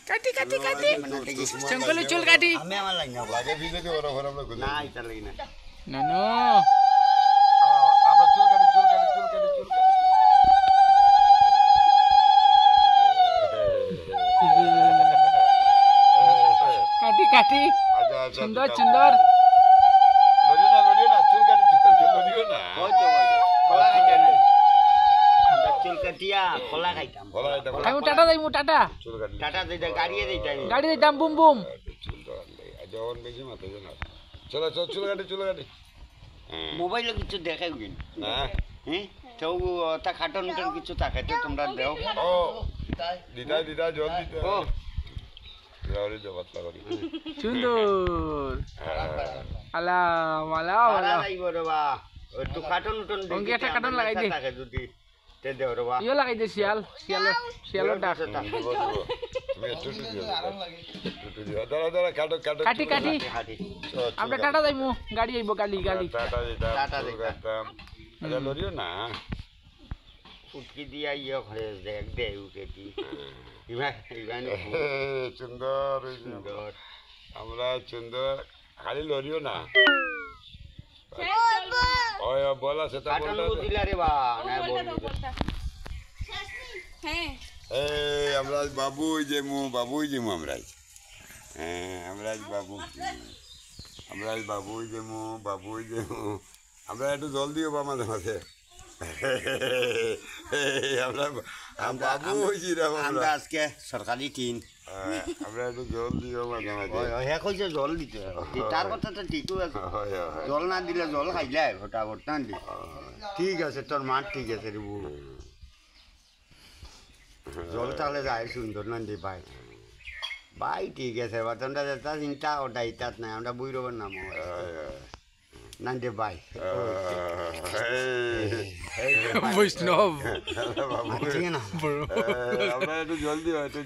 কাটি কাটি কাটি জঙ্গলে চুল কাটি আমি আমার লাইন না লাগে ভিজে দিয়ে ওরা আমরা কই না এটা লাগি না না নো আমরা চুল কাটি চুল কাটি চুল কাটি চুল কাটি কাটি কাটি আচ্ছা আচ্ছা সুন্দর সুন্দর লড়িও না চুল কাটি লড়িও না ওই তো কলা খাইতাম আমরা চুল কাটিয়া কলা খাইতাম বলা এটা আমি টাটা যাইমু টাটা চুল কাটি টাটা দিতে গাড়িয়ে দিতাম গাড়ি দিতাম বুম বুম চুল তো আনলে যখন বেশি মাথা জানা চলো চল চুল কাটি মোবাইলে কিছু দেখাই কিন না হ্যাঁ তো তা খাটন কিছু থাকে তো তোমরা দেও ও দিদা জল দিতে ও রাউরি যে বাতলা করি সুন্দর আলাম আলাম ভাড়া আলাম লাগবে রে বা ওই তো খাটন অঙ্কে একটা কার্টন লাগাই দে। থাকে যদি তে দেও রে বা ইয়ে লাগাই দে শিয়ালের ডাক তুমি টুটু দিও দাঁড়া কাটো কাটি কাটি হাঁটি আমরা টাটা যাইমু গাড়ি আইব গালি গালি টাটা দিতাম আচ্ছা লড়িও না উটকি দিয়া ঘরে দেখ দে উঠেটি ইমান সুন্দর সুন্দর আমরা সুন্দর খালি লড়িও না ওই বলা সেটা খাটন বলটা দিলা রে বা না বল এই আমরা বাবুই যেমু আমরা হ্যাঁ আমরা বাবুই যেমু আমরা একটু জল দিও বা মাঝে মাঝে আমরা বাবু হয়েছি রে আমরা আজকে সরকারি টিন আমরা একটু জল দিও মাঝে মাঝে হে কইছে জল দিতে তার কথা তো ঠিকই আছে হয় জল না দিলে জল খাইলে ঘটা ঘটা দি ঠিক আছে তোর মাঠ ঠিক আছে রে বউ জল তাহলে যায় সুন্দর না দি ভাই ভাই ঠিক আছে বাতনটা যেটা চিন্তা ওটা ইতাত নাই আমরা বই রবার নাম না দে ভাই বৈষ্ণব ঠিক না আমরা একটু জলদি আচ্ছা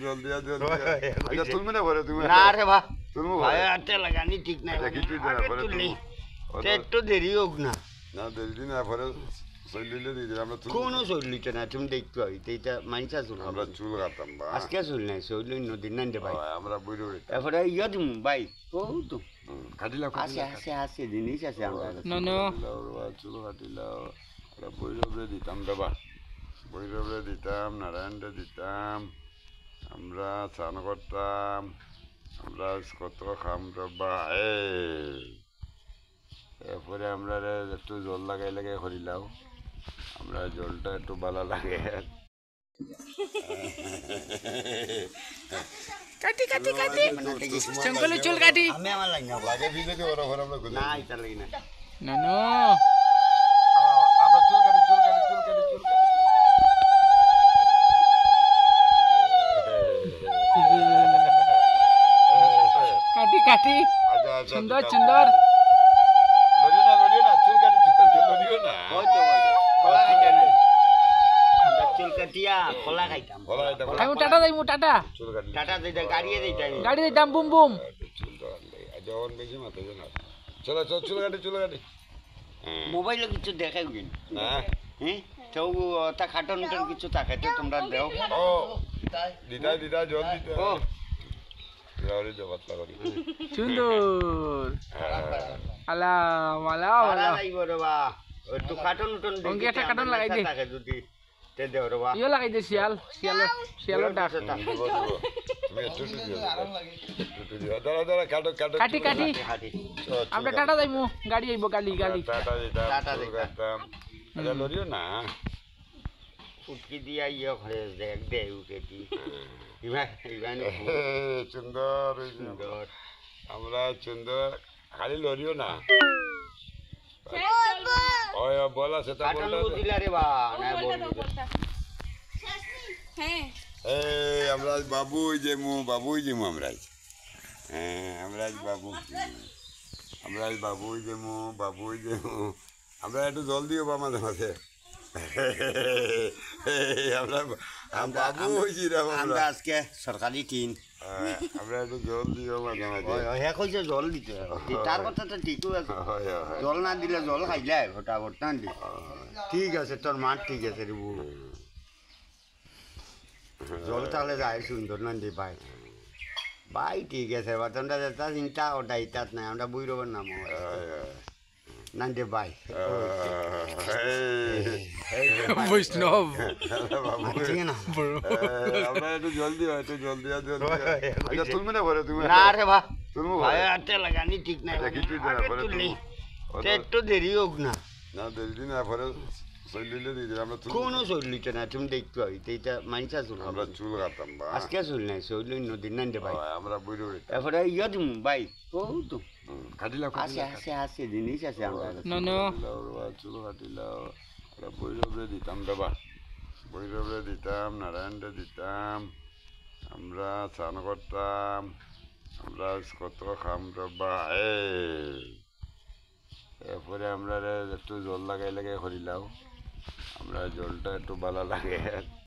তুমি না ভরে তুমি না রে ভা তুমি ভাই আতে লাগানি ঠিক নাই কিছু না ভরে তুমি একটু দেরি হোক না না দেরি না ভরে চলিলে দিদি আমরা কোনো চলিতে না তুমি দেখতে হইতে এটা মাইনসা চুল আমরা চুল কাটতাম বা আজকে চুল নাই চলি নদীর নাই দে ভাই আমরা বইরে এরপরে ইয়ে দিম ভাই ও তো কাটিলা আছে জিনিস আছে আমরা না না চুল কাটিলাও আমরা বৈরবরে দিতাম দেবা বৈরবরে দিতাম নারায়ণরে দিতাম আমরা স্নান করতাম আমরা কত খাম রবা এরপরে আমরা একটু জল লাগাই করিলাও আমরা জলটা একটু ভালো লাগে কাটি কাটি কাটি জঙ্গলে চুল কাটি আমি আমার লাইন না লাগে ভিজে দিয়ে ওরা আমরা কই না এটা লাগি না না নো আমরা চুল কাটি কাটি কাটি আচ্ছা সুন্দর সুন্দর লড়িও না চুল কাটি লড়িও না ওই তো কলা খাইতাম আমরা চুল কাটিয়া কলা খাইতাম বলা এটা আমি টাটা যাইমু টাটা চুল কাটি টাটা দিতে গাড়িয়ে দিতাম গাড়ি দিতাম বুম বুম চুল তো আনলে যখন বেশি মাথা জানা চলো চুল কাটি মোবাইলে কিছু দেখাই কিন না হ্যাঁ তো তা খাটন কিছু থাকে তো তোমরা দেও ও দিদা জল দিতে ও রাউরি যে বাতলা করি সুন্দর আলাম আলাম ভাড়া আলাম লাগবে রে বা ওই তো খাটন অঙ্কে একটা কার্টন লাগাই দে। থাকে যদি তে দেও রে বা ইয়ে লাগাই দে শিয়ালের ডাক তুমি টুটু দিও দাঁড়া কাটো কাটি কাটি হাঁটি আমরা টাটা যাইমু গাড়ি আইব গালি গালি টাটা টাটা চুল দিতাম। কাটতাম আচ্ছা লড়িও না উটকি দিয়া ঘরে দেখ দে উঠেটি ইমান সুন্দর সুন্দর আমরা সুন্দর খালি লড়িও না ওই বলা সেটা খাটন বলটা দিলা রে বা না বল এই আমরা বাবুই যেমু আমরা হ্যাঁ আমরা বাবুই যেমু আমরা একটু জল দিও বা মাঝে মাঝে আমরা বাবু হয়েছি রে আমরা আজকে সরকারি টিন আমরা একটু জল দিও মাঝে মাঝে হে কইছে জল দিতে তার কথা তো ঠিকই আছে জল না দিলে জল খাইলে ঘটা ঘটা দি ঠিক আছে তোর মাঠ ঠিক আছে রে বউ জল তাহলে যায় সুন্দর নন্দী ভাই ভাই ঠিক আছে বাতনটা যেটা চিন্তা ওটা ইতাত নাই আমরা বুইরবার নাম নন্দী ভাই বৈষ্ণব আমরা একটু জলদি হয় একটু জলদি আচ্ছা তুলবে না পরে তুমি না রে ভাই তুলবো ভাই হাতে লাগানি ঠিক নাই কিছুই না আগে পরে তুললি। তুলবো তে একটু দেরি হোক না না দেরি না পরে চলিলে দিয়ে দিলাম আমরা তুলবো কোনো চলিত না তুমি দেখতে হইতে এটা মাইনসা চুল আমরা চুল কাটতাম বা আজকে চুল নাই চুল নদীর নন্দী ভাই আমরা বুড়ো তারপরে ইয়া তুমি ভাই ও তো কাটিলাম আছে আছে আছে জিনিস আছে আমরা ননো চুল কাটিলাম আমরা বৈরবরে দিতাম দাবা বৈরবরে দিতাম নারায়ণরে দিতাম আমরা স্নান করতাম আমরা কত খাম রব্বা এরপরে আমরা একটু জল লাগাই লাগাই করিলাম আমরা জলটা একটু ভালো লাগে